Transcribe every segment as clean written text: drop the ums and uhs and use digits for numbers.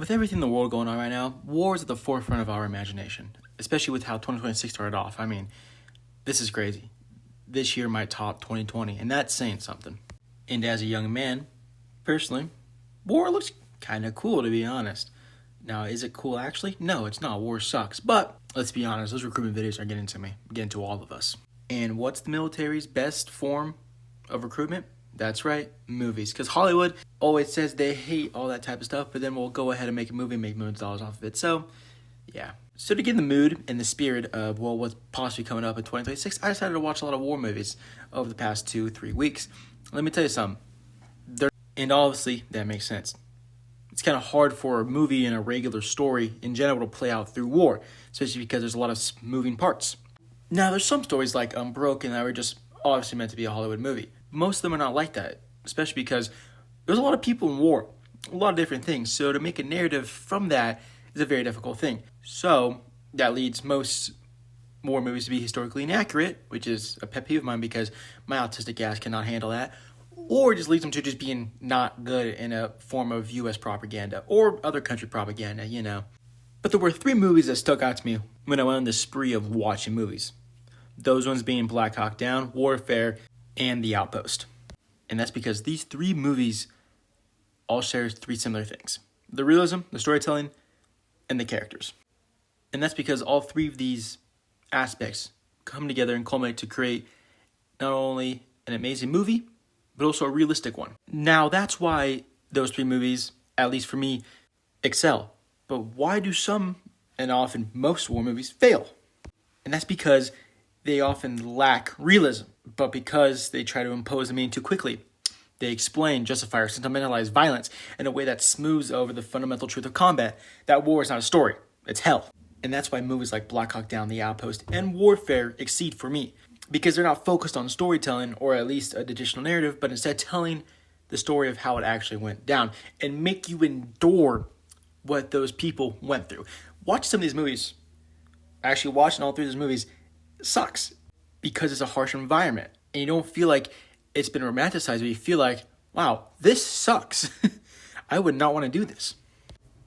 With everything in the world going on right now, war is at the forefront of our imagination, especially with how 2026 started off. I mean, this is crazy. This year might top 2020, and that's saying something. And as a young man, personally, war looks kind of cool, to be honest. Now, is it cool actually? No, it's not. War sucks. But let's be honest, those recruitment videos are getting to me, getting to all of us. And what's the military's best form of recruitment? That's right, movies. Because Hollywood always says they hate all that type of stuff, but then we'll go ahead and make a movie and make millions of dollars off of it. So, yeah. So to get in the mood and the spirit of, what's possibly coming up in 2026, I decided to watch a lot of war movies over the past 2-3 weeks. Let me tell you something. And obviously, that makes sense. It's kind of hard for a movie and a regular story in general to play out through war, especially because there's a lot of moving parts. Now, there's some stories like Unbroken that were just obviously meant to be a Hollywood movie. Most of them are not like that, especially because there's a lot of people in war, a lot of different things. So to make a narrative from that is a very difficult thing. So that leads most war movies to be historically inaccurate, which is a pet peeve of mine because my autistic ass cannot handle that. Or it just leads them to just being not good in a form of U.S. propaganda or other country propaganda, you know. But there were 3 movies that stuck out to me when I went on this spree of watching movies. Those ones being Black Hawk Down, Warfare, and The Outpost. And that's because these 3 movies all share 3 similar things. The realism, the storytelling, and the characters. And that's because all 3 of these aspects come together and culminate to create not only an amazing movie, but also a realistic one. Now, that's why those 3 movies, at least for me, excel. But why do some, and often most war movies, fail? And that's because they often lack realism, but because they try to impose the meaning too quickly. They explain, justify, or sentimentalize violence in a way that smooths over the fundamental truth of combat, that war is not a story, it's hell. And that's why movies like Black Hawk Down, The Outpost, and Warfare exceed for me. Because they're not focused on storytelling, or at least a additional narrative, but instead telling the story of how it actually went down, and make you endure what those people went through. Watching some of these movies, actually watching all 3 of these movies, sucks. Because it's a harsh environment. And you don't feel like it's been romanticized, but you feel like, wow, this sucks. I would not want to do this.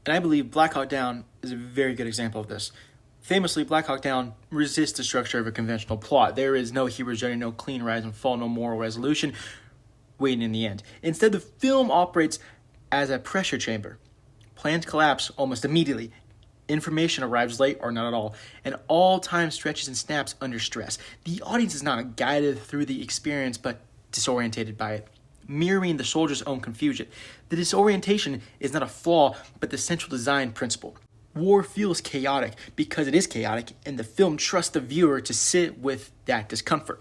And I believe Black Hawk Down is a very good example of this. Famously, Black Hawk Down resists the structure of a conventional plot. There is no hero's journey, no clean rise and fall, no moral resolution waiting in the end. Instead, the film operates as a pressure chamber. Plans collapse almost immediately. Information arrives late or not at all, and all time stretches and snaps under stress. The audience is not guided through the experience, but disorientated by it, mirroring the soldier's own confusion. The disorientation is not a flaw, but the central design principle. War feels chaotic because it is chaotic, and the film trusts the viewer to sit with that discomfort.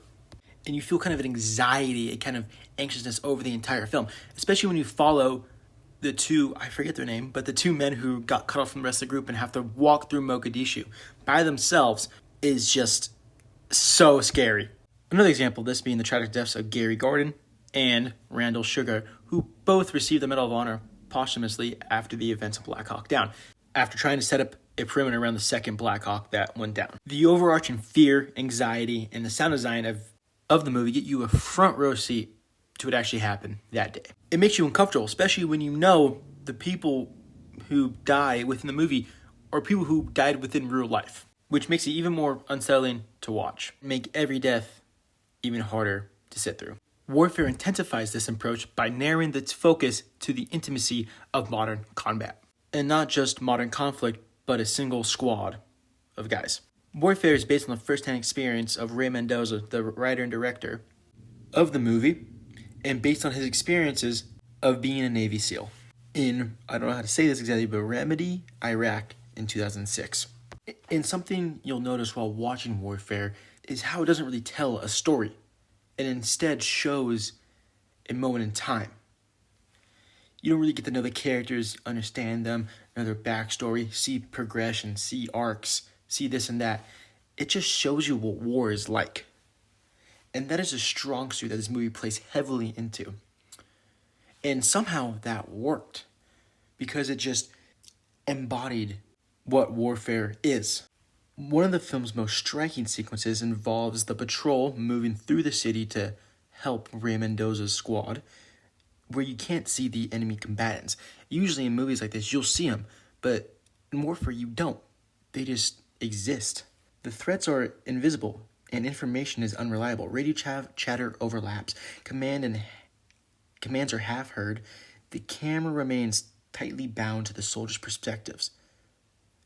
And you feel kind of an anxiety, a kind of anxiousness over the entire film, especially when you follow the 2, I forget their name, but the 2 men who got cut off from the rest of the group and have to walk through Mogadishu by themselves is just so scary. Another example of this being the tragic deaths of Gary Gordon and Randall Sugar, who both received the Medal of Honor posthumously after the events of Black Hawk Down, after trying to set up a perimeter around the second Black Hawk that went down. The overarching fear, anxiety, and the sound design of the movie get you a front row seat to what actually happened that day. It makes you uncomfortable, especially when you know the people who die within the movie are people who died within real life, which makes it even more unsettling to watch. Make every death even harder to sit through. Warfare intensifies this approach by narrowing its focus to the intimacy of modern combat. And not just modern conflict, but a single squad of guys. Warfare is based on the first-hand experience of Ray Mendoza, the writer and director of the movie, and based on his experiences of being a Navy SEAL in, I don't know how to say this exactly, but Ramadi, Iraq in 2006. And something you'll notice while watching Warfare is how it doesn't really tell a story, and instead shows a moment in time. You don't really get to know the characters, understand them, know their backstory, see progression, see arcs, see this and that. It just shows you what war is like. And that is a strong suit that this movie plays heavily into. And somehow that worked, because it just embodied what warfare is. One of the film's most striking sequences involves the patrol moving through the city to help Ray Mendoza's squad, where you can't see the enemy combatants. Usually in movies like this, you'll see them, But in warfare, you don't. They just exist. The threats are invisible, and information is unreliable. Radio chatter overlaps. Commands are half heard. The camera remains tightly bound to the soldiers' perspectives.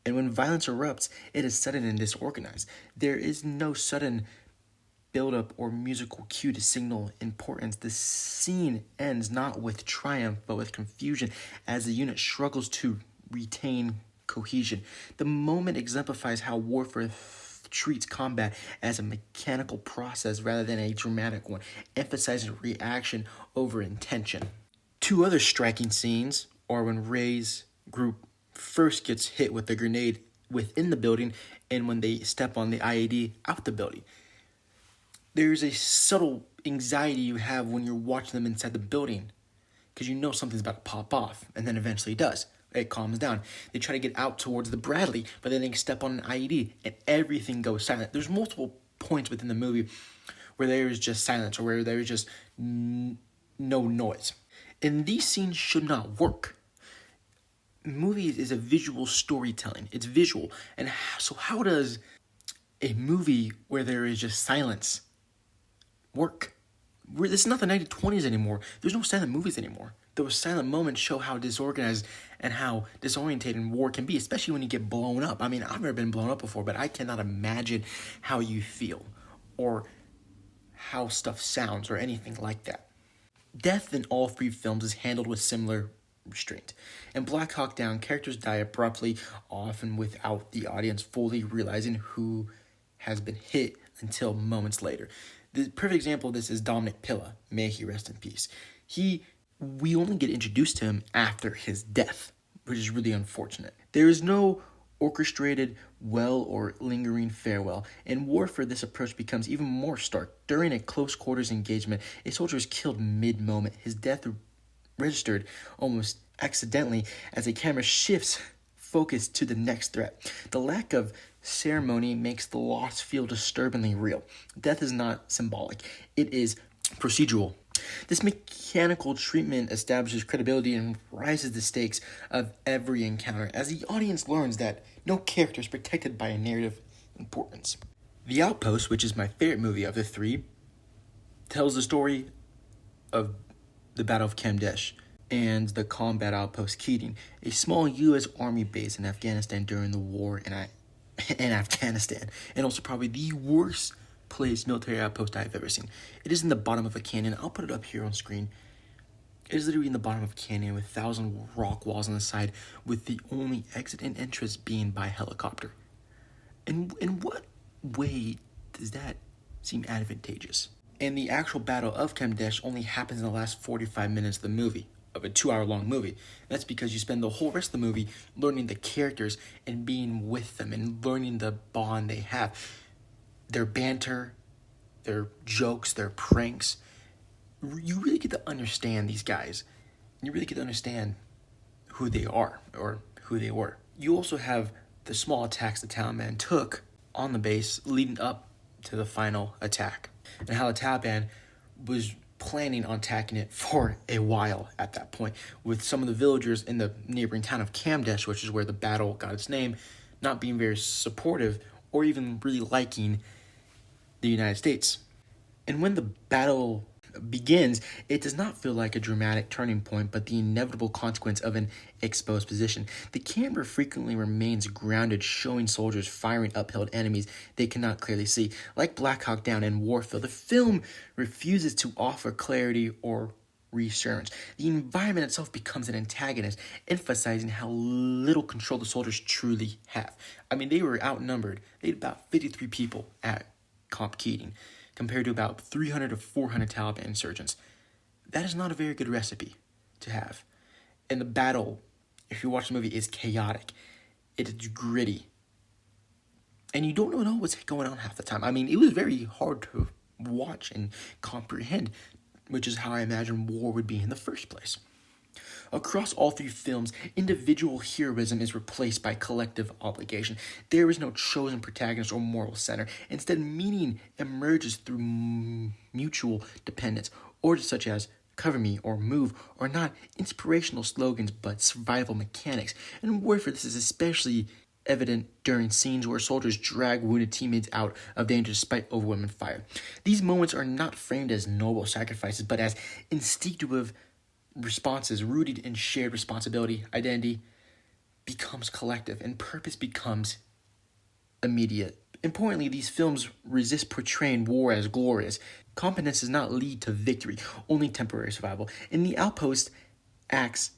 And when violence erupts, it is sudden and disorganized. There is no sudden build-up or musical cue to signal importance. The scene ends not with triumph, but with confusion as the unit struggles to retain cohesion. The moment exemplifies how warfare treats combat as a mechanical process rather than a dramatic one, emphasizing reaction over intention. Two other striking scenes are when Ray's group first gets hit with a grenade within the building and when they step on the IED out the building. There's a subtle anxiety you have when you're watching them inside the building because you know something's about to pop off, and then eventually it does. It calms down. They try to get out towards the Bradley, but then they step on an IED, and everything goes silent. There's multiple points within the movie where there is just silence or where there is just no noise. And these scenes should not work. Movies is a visual storytelling. It's visual. And so how does a movie where there is just silence work? This is not the 1920s anymore. There's no silent movies anymore. Those silent moments show how disorganized and how disorientating war can be, especially when you get blown up. I mean, I've never been blown up before, but I cannot imagine how you feel or how stuff sounds or anything like that. Death in all three films is handled with similar restraint. In Black Hawk Down, characters die abruptly, often without the audience fully realizing who has been hit until moments later. The perfect example of this is Dominic Pilla. May he rest in peace. We only get introduced to him after his death, which is really unfortunate. There is no orchestrated well or lingering farewell. In warfare, this approach becomes even more stark. During a close quarters engagement, a soldier is killed mid-moment. His death registered almost accidentally as a camera shifts focus to the next threat. The lack of ceremony makes the loss feel disturbingly real. Death is not symbolic. It is procedural. This mechanical treatment establishes credibility and rises the stakes of every encounter as the audience learns that no character is protected by a narrative importance. The Outpost, which is my favorite movie of the three, tells the story of the Battle of Kamdesh and the combat outpost Keating, a small U.S. Army base in Afghanistan during the war in Afghanistan, and also probably the worst placed military outpost I've ever seen. It is in the bottom of a canyon. I'll put it up here on screen. It is literally in the bottom of a canyon with 1,000 rock walls on the side, with the only exit and entrance being by helicopter. And in what way does that seem advantageous? And the actual Battle of Kamdesh only happens in the last 45 minutes of the movie, of a 2-hour-long movie. That's because you spend the whole rest of the movie learning the characters and being with them and learning the bond they have. Their banter, their jokes, their pranks. You really get to understand these guys. You really get to understand who they are or who they were. You also have the small attacks the Taliban took on the base leading up to the final attack, and how the Taliban was planning on attacking it for a while at that point, with some of the villagers in the neighboring town of Kamdesh, which is where the battle got its name, not being very supportive or even really liking the United States. And when the battle begins, it does not feel like a dramatic turning point, but the inevitable consequence of an exposed position. The camera frequently remains grounded, showing soldiers firing uphill at enemies they cannot clearly see. Like Black Hawk Down and Warfield, the film refuses to offer clarity or reassurance. The environment itself becomes an antagonist, emphasizing how little control the soldiers truly have. I mean, they were outnumbered. They had about 53 people at Camp Keating, compared to about 300 to 400 Taliban insurgents. That is not a very good recipe to have. And the battle, if you watch the movie, is chaotic. It is gritty. And you don't know what's going on half the time. I mean, it was very hard to watch and comprehend, which is how I imagine war would be in the first place. Across all three films, individual heroism is replaced by collective obligation. There is no chosen protagonist or moral center. Instead, meaning emerges through mutual dependence, or such as cover me, or move are not inspirational slogans but survival mechanics. In warfare, this is especially evident during scenes where soldiers drag wounded teammates out of danger despite overwhelming fire. These moments are not framed as noble sacrifices, but as instinctive responses rooted in shared responsibility. Identity becomes collective, and purpose becomes immediate. Importantly, these films resist portraying war as glorious. Competence does not lead to victory, only temporary survival. In The Outpost, acts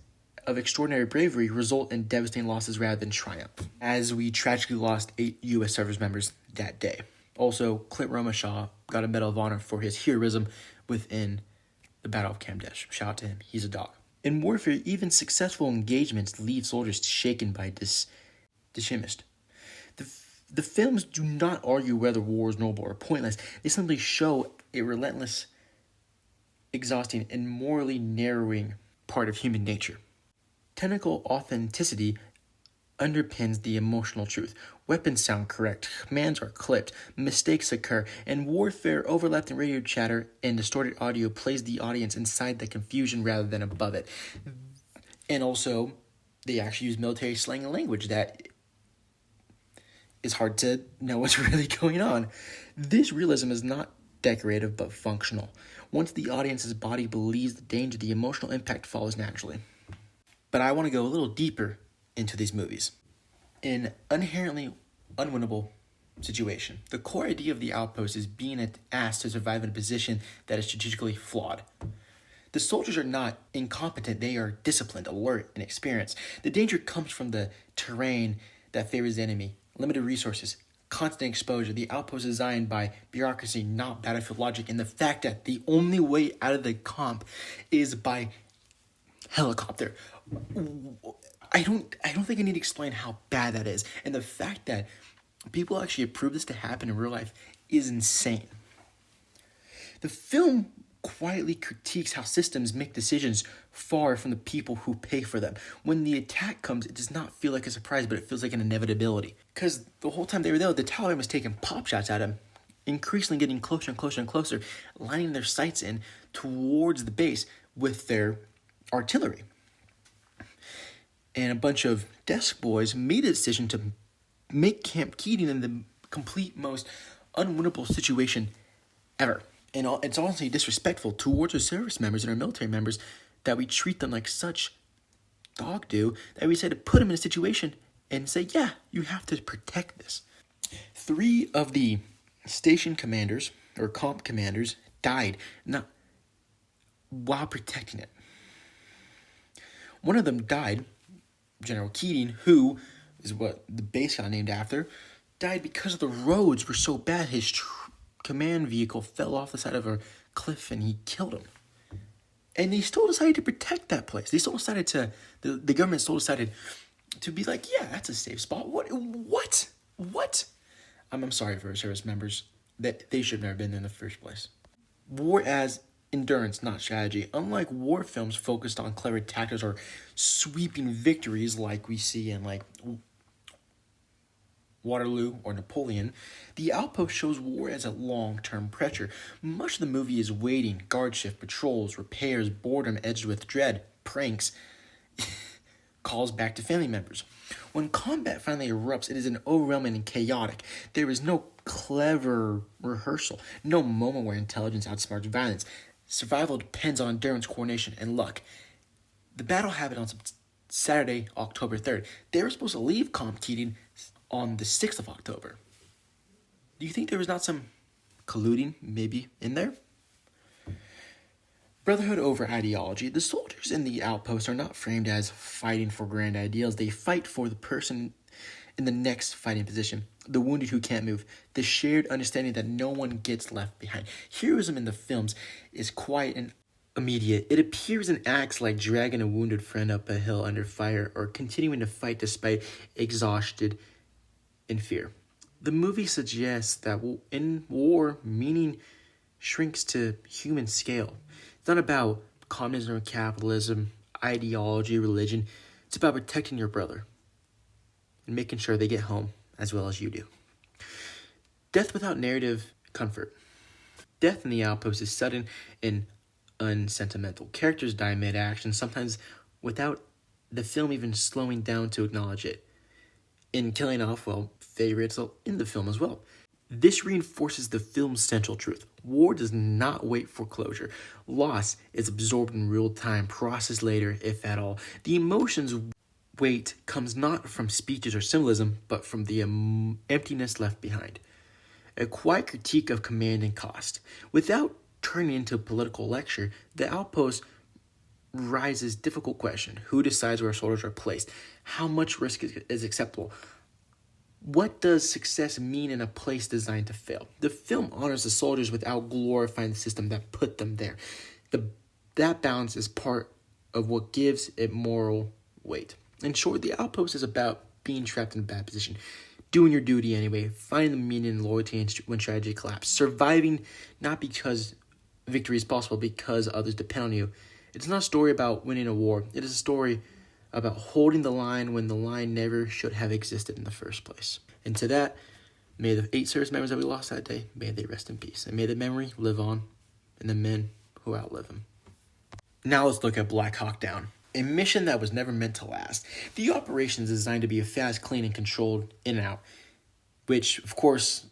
of extraordinary bravery result in devastating losses rather than triumph, as we tragically lost 8 U.S. service members that day. Also, Clint Romashaw got a Medal of Honor for his heroism within the Battle of Kamdesh. Shout out to him. He's a dog. In warfare, even successful engagements leave soldiers shaken by dismissed. The films do not argue whether war is noble or pointless. They simply show a relentless, exhausting, and morally narrowing part of human nature. Technical authenticity underpins the emotional truth. Weapons sound correct, commands are clipped, mistakes occur, and warfare, overlapping radio chatter, and distorted audio plays the audience inside the confusion rather than above it. And also, they actually use military slang and language that is hard to know what's really going on. This realism is not decorative but functional. Once the audience's body believes the danger, the emotional impact follows naturally. But I want to go a little deeper into these movies. In inherently unwinnable situation, the core idea of The Outpost is being asked to survive in a position that is strategically flawed. The soldiers are not incompetent, they are disciplined, alert, and experienced. The danger comes from the terrain that favors the enemy, limited resources, constant exposure. The Outpost is designed by bureaucracy, not battlefield logic, and the fact that the only way out of the comp is by helicopter. I don't think I need to explain how bad that is. And the fact that people actually approve this to happen in real life is insane. The film quietly critiques how systems make decisions far from the people who pay for them. When the attack comes, it does not feel like a surprise, but it feels like an inevitability. Because the whole time they were there, the Taliban was taking pop shots at him, increasingly getting closer and closer and closer, lining their sights in towards the base with their artillery. And a bunch of desk boys made a decision to make Camp Keating in the complete most unwinnable situation ever. And it's honestly disrespectful towards our service members and our military members that we treat them like such dog do, that we say to put them in a situation and say, yeah, you have to protect this. 3 of the station commanders, or comp commanders, died while protecting it. One of them died, General Keating, who is what the base got named after, died because the roads were so bad his command vehicle fell off the side of a cliff and he killed him. And they still decided to protect that place. They still decided the government still decided to be like, yeah, that's a safe spot. What? I'm sorry for our service members that they should have never been there in the first place. War as endurance, not strategy. Unlike war films focused on clever tactics or sweeping victories like we see in like Waterloo or Napoleon, The Outpost shows war as a long-term pressure. Much of the movie is waiting, guard shift, patrols, repairs, boredom edged with dread, pranks, calls back to family members. When combat finally erupts, it is an overwhelming and chaotic. There is no clever rehearsal, no moment where intelligence outsmarts violence. Survival depends on endurance, coordination, and luck. The battle happened on Saturday, October 3rd. They were supposed to leave Camp Keating on the 6th of October. Do you think there was not some colluding maybe in there? Brotherhood over ideology. The soldiers in The Outpost are not framed as fighting for grand ideals. They fight for the person in the next fighting position, the wounded who can't move, the shared understanding that no one gets left behind. Heroism in the films is quiet and immediate. It appears in acts like dragging a wounded friend up a hill under fire or continuing to fight despite exhausted in fear. The movie suggests that in war, meaning shrinks to human scale. It's not about communism or capitalism, ideology, religion. It's about protecting your brother and making sure they get home as well as you do. Death without narrative comfort. Death in The Outpost is sudden and unsentimental. Characters die mid-action, sometimes without the film even slowing down to acknowledge it, and killing off, favorites in the film as well. This reinforces the film's central truth. War does not wait for closure. Loss is absorbed in real time, processed later, if at all. The emotions weight comes not from speeches or symbolism, but from the emptiness left behind. A quiet critique of command and cost. Without turning into a political lecture, The Outpost raises difficult question. Who decides where soldiers are placed? How much risk is acceptable? What does success mean in a place designed to fail? The film honors the soldiers without glorifying the system that put them there. That balance is part of what gives it moral weight. In short, The Outpost is about being trapped in a bad position, doing your duty anyway, finding the meaning and loyalty when tragedy collapses, surviving not because victory is possible, because others depend on you. It's not a story about winning a war. It is a story about holding the line when the line never should have existed in the first place. And to that, may the 8 service members that we lost that day, may they rest in peace. And may the memory live on in the men who outlive him. Now let's look at Black Hawk Down, a mission that was never meant to last. The operation is designed to be fast, clean, and controlled in and out, which, of course,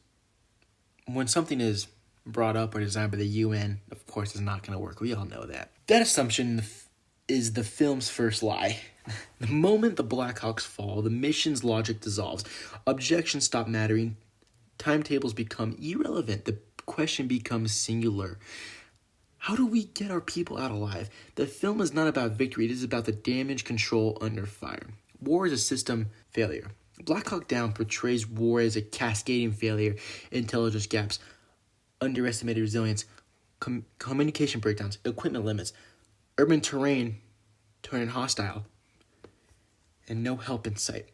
when something is brought up or designed by the UN, of course, is not going to work. We all know that. That assumption is the film's first lie. The moment the Blackhawks fall, the mission's logic dissolves. Objections stop mattering. Timetables become irrelevant. The question becomes singular. How do we get our people out alive? The film is not about victory. It is about the damage control under fire. War is a system failure. Black Hawk Down portrays war as a cascading failure, intelligence gaps, underestimated resilience, communication breakdowns, equipment limits, urban terrain turning hostile, and no help in sight.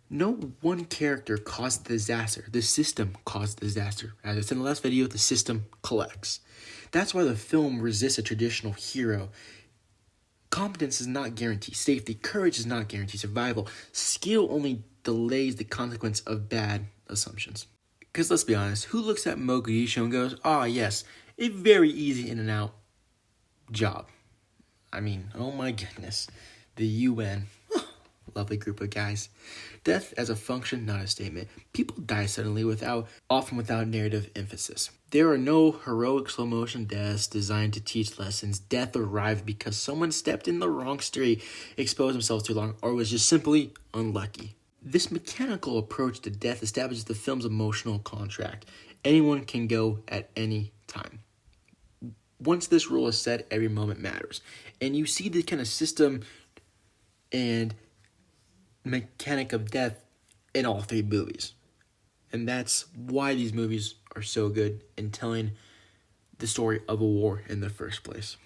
No one character caused the disaster. The system caused the disaster. As I said in the last video, the system collects. That's why the film resists a traditional hero. Competence is not guaranteed safety. Courage is not guaranteed survival. Skill only delays the consequence of bad assumptions. Because let's be honest, who looks at Mogadishu and goes, yes, a very easy in and out job. I mean, oh my goodness. The UN. Lovely group of guys. Death as a function, not a statement. People die suddenly often without narrative emphasis. There are no heroic slow motion deaths designed to teach lessons. Death arrived because someone stepped in the wrong street, exposed themselves too long, or was just simply unlucky. This mechanical approach to death establishes the film's emotional contract. Anyone can go at any time. Once this rule is set, every moment matters. And you see the kind of system and mechanic of death in all 3 movies. And that's why these movies are so good in telling the story of a war in the first place.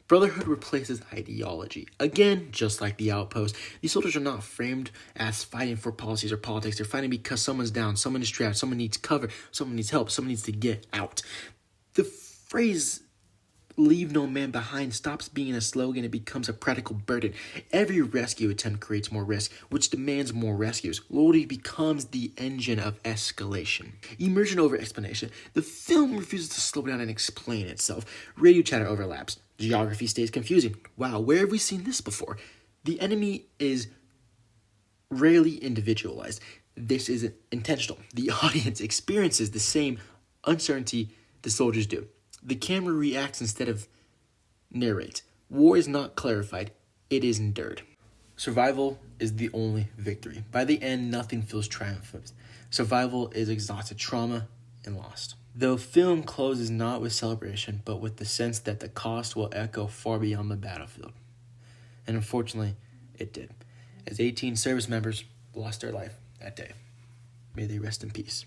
Brotherhood replaces ideology. Again, just like The Outpost, these soldiers are not framed as fighting for policies or politics. They're fighting because someone's down, someone is trapped, someone needs cover, someone needs help, someone needs to get out. The phrase "leave no man behind" stops being a slogan. It becomes a practical burden. Every rescue attempt creates more risk, which demands more rescues. Loyalty becomes the engine of escalation. Immersion over explanation. The film refuses to slow down and explain itself. Radio chatter overlaps. Geography stays confusing. Wow, where have we seen this before? The enemy is rarely individualized. This isn't intentional. The audience experiences the same uncertainty the soldiers do. The camera reacts instead of narrates. War is not clarified, it is endured. Survival is the only victory. By the end, nothing feels triumphant. Survival is exhausted trauma and lost. The film closes not with celebration, but with the sense that the cost will echo far beyond the battlefield. And unfortunately, it did, as 18 service members lost their life that day. May they rest in peace.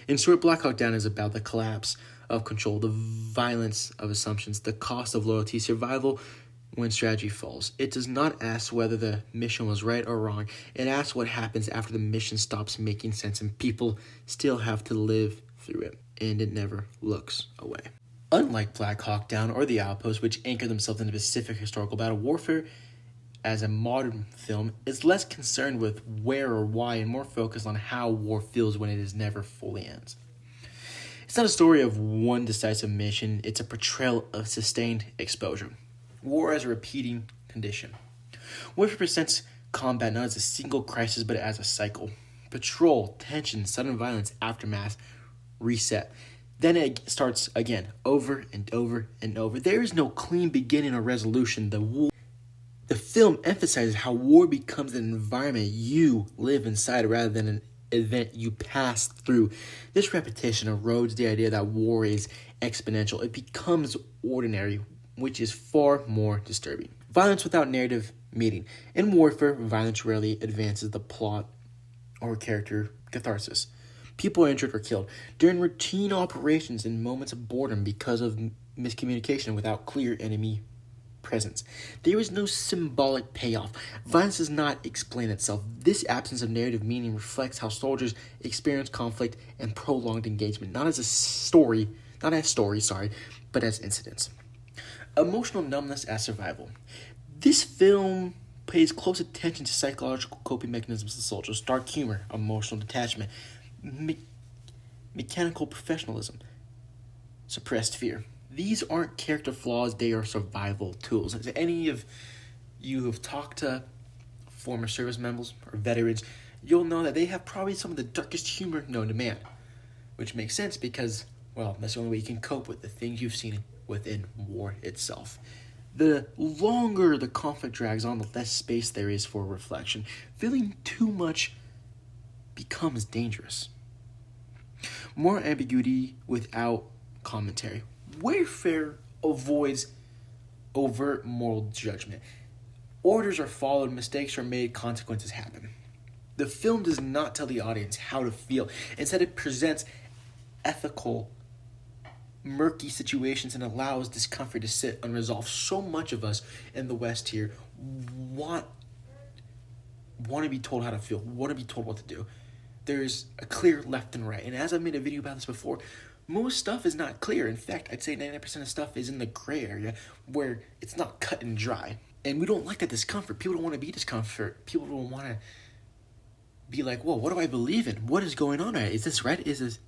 In short, Black Hawk Down is about the collapse of control, the violence of assumptions, the cost of loyalty, survival when strategy falls. It does not ask whether the mission was right or wrong. It asks what happens after the mission stops making sense and people still have to live through it, and it never looks away. Unlike Black Hawk Down or The Outpost, which anchor themselves in a specific historical battle, Warfare as a modern film is less concerned with where or why and more focused on how war feels when it is never fully ends. It's not a story of one decisive mission, it's a portrayal of sustained exposure. War as a repeating condition. Warfare presents combat not as a single crisis, but as a cycle. Patrol, tension, sudden violence, aftermath, reset. Then it starts again, over and over and over. There is no clean beginning or resolution. The film emphasizes how war becomes an environment you live inside rather than an event you pass through. This repetition erodes the idea that war is exponential. It becomes ordinary, which is far more disturbing. Violence without narrative meaning. In warfare, violence rarely advances the plot or character catharsis. People are injured or killed during routine operations in moments of boredom because of miscommunication without clear enemy presence. There is no symbolic payoff. Violence does not explain itself. This absence of narrative meaning reflects how soldiers experience conflict and prolonged engagement, not as story, but as incidents. Emotional numbness as survival. This film pays close attention to psychological coping mechanisms of soldiers, dark humor, emotional detachment, mechanical professionalism, suppressed fear. These aren't character flaws, they are survival tools. As any of you who've talked to former service members or veterans, you'll know that they have probably some of the darkest humor known to man, which makes sense because, well, that's the only way you can cope with the things you've seen within war itself. The longer the conflict drags on, the less space there is for reflection. Feeling too much becomes dangerous. More ambiguity without commentary. Warfare avoids overt moral judgment. Orders are followed, mistakes are made, consequences happen. The film does not tell the audience how to feel. Instead, it presents ethical, murky situations and allows discomfort to sit unresolved. So much of us in the West here want to be told how to feel, want to be told what to do. There's a clear left and right. And as I've made a video about this before, most stuff is not clear. In fact, I'd say 99% of stuff is in the gray area where it's not cut and dry. And we don't like that discomfort. People don't want to be discomfort. People don't want to be like, whoa, what do I believe in? What is going on? Is this right? Is this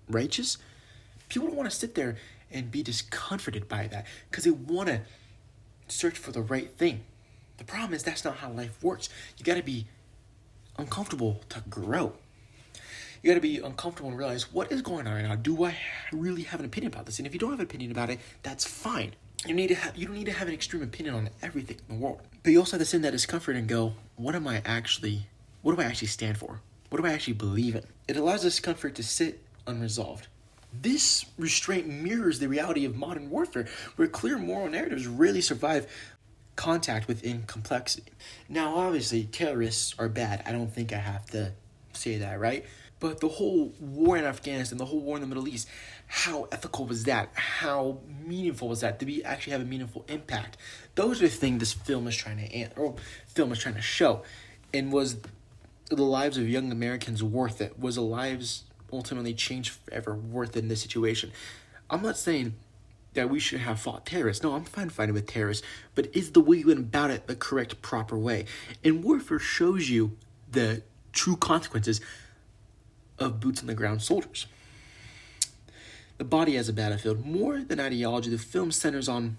righteous? People don't want to sit there and be discomforted by that because they want to search for the right thing. The problem is that's not how life works. You got to be uncomfortable to grow. You got to be uncomfortable and realize what is going on right now. Do I really have an opinion about this? And if you don't have an opinion about it, that's fine. You don't need to have an extreme opinion on everything in the world. But you also have to sit in that discomfort and go, what do I actually stand for? What do I actually believe in? It allows discomfort to sit unresolved. This restraint mirrors the reality of modern warfare, where clear moral narratives rarely survive contact within complexity. Now, obviously, terrorists are bad. I don't think I have to say that, right? But the whole war in Afghanistan, the whole war in the Middle East, how ethical was that? How meaningful was that? Did we actually have a meaningful impact? Those are the things this film is trying to show. And was the lives of young Americans worth it? Was the lives ultimately changed forever worth it in this situation? I'm not saying that we should have fought terrorists. No, I'm fine fighting with terrorists. But is the way you went about it the correct, proper way? And warfare shows you the true consequences of boots-on-the-ground soldiers. The body as a battlefield. More than ideology, the film centers on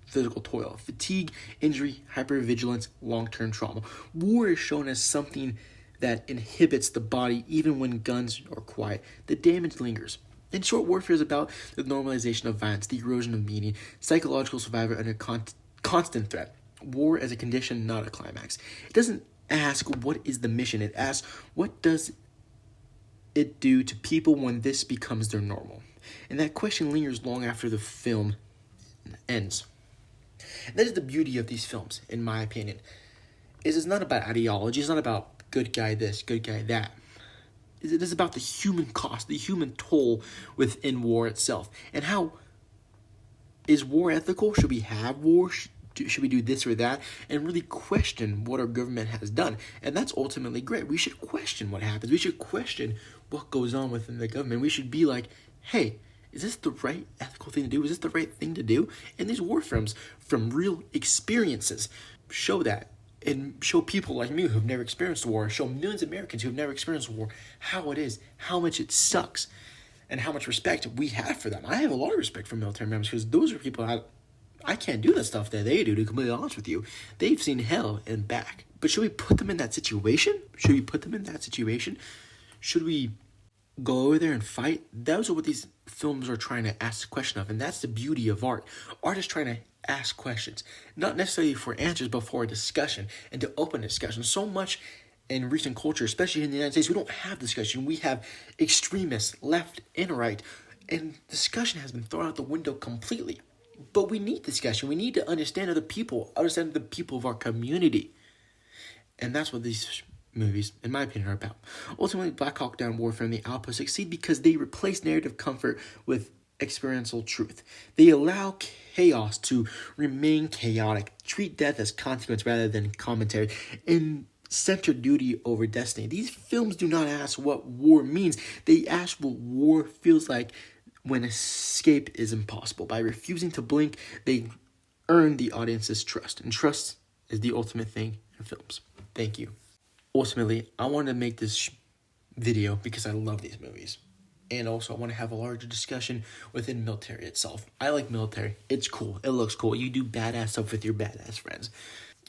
physical toil, fatigue, injury, hypervigilance, long-term trauma. War is shown as something that inhibits the body even when guns are quiet. The damage lingers. In short, warfare is about the normalization of violence, the erosion of meaning, psychological survival under constant threat. War as a condition, not a climax. It doesn't ask what is the mission. It asks what does it do to people when this becomes their normal. And that question lingers long after the film ends. And that is the beauty of these films, in my opinion. It's not about ideology. It's not about good guy this, good guy that. It is about the human cost, the human toll within war itself. And how is war ethical? Should we have war? Should we do this or that? And really question what our government has done. And that's ultimately great. We should question what happens. We should question what goes on within the government. We should be like, hey, is this the right ethical thing to do? Is this the right thing to do? And these war films, from real experiences, show that. And show people like me who've never experienced war, show millions of Americans who've never experienced war, how it is, how much it sucks. and how much respect we have for them. I have a lot of respect for military members because those are people I can't do the stuff that they do, to be completely honest with you. They've seen hell and back. But should we put them in that situation? Should we go over there and fight? Those are what these films are trying to ask the question of, and that's the beauty of art. Art is trying to ask questions, not necessarily for answers, but for a discussion and to open discussion. So much in recent culture, especially in the United States, we don't have discussion. We have extremists, left and right, and discussion has been thrown out the window completely. But we need discussion. We need to understand the people of our community. And that's what these movies, in my opinion, are about. Ultimately, Black Hawk Down, Warfare, and the Outpost succeed because they replace narrative comfort with experiential truth. They allow chaos to remain chaotic, treat death as consequence rather than commentary, and center duty over destiny. These films do not ask what war means. They ask what war feels like when escape is impossible. By refusing to blink, they earn the audience's trust. And trust is the ultimate thing in films. Thank you. Ultimately, I wanted to make this video because I love these movies. And also, I want to have a larger discussion within military itself. I like military. It's cool. It looks cool. You do badass stuff with your badass friends.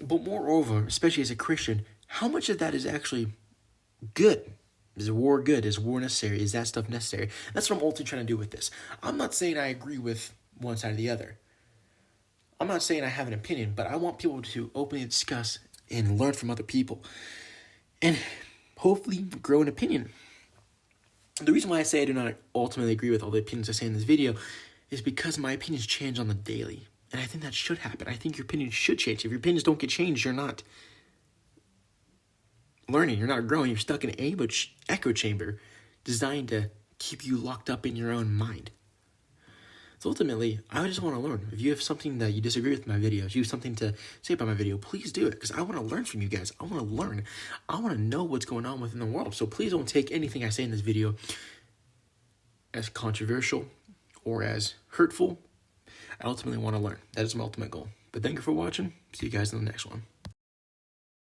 But moreover, especially as a Christian, how much of that is actually good? Is war good? Is war necessary? Is that stuff necessary? That's what I'm ultimately trying to do with this. I'm not saying I agree with one side or the other. I'm not saying I have an opinion, but I want people to openly discuss and learn from other people. And hopefully grow an opinion. The reason why I say I do not ultimately agree with all the opinions I say in this video is because my opinions change on the daily. And I think that should happen. I think your opinions should change. If your opinions don't get changed, you're not learning, you're not growing, you're stuck in an echo chamber designed to keep you locked up in your own mind. So ultimately, I just want to learn. If you have something that you disagree with my videos, you have something to say about my video, please do it, because I want to learn from you guys. I want to learn. I want to know what's going on within the world. So please don't take anything I say in this video as controversial or as hurtful. I ultimately want to learn. That is my ultimate goal. But thank you for watching. See you guys in the next one.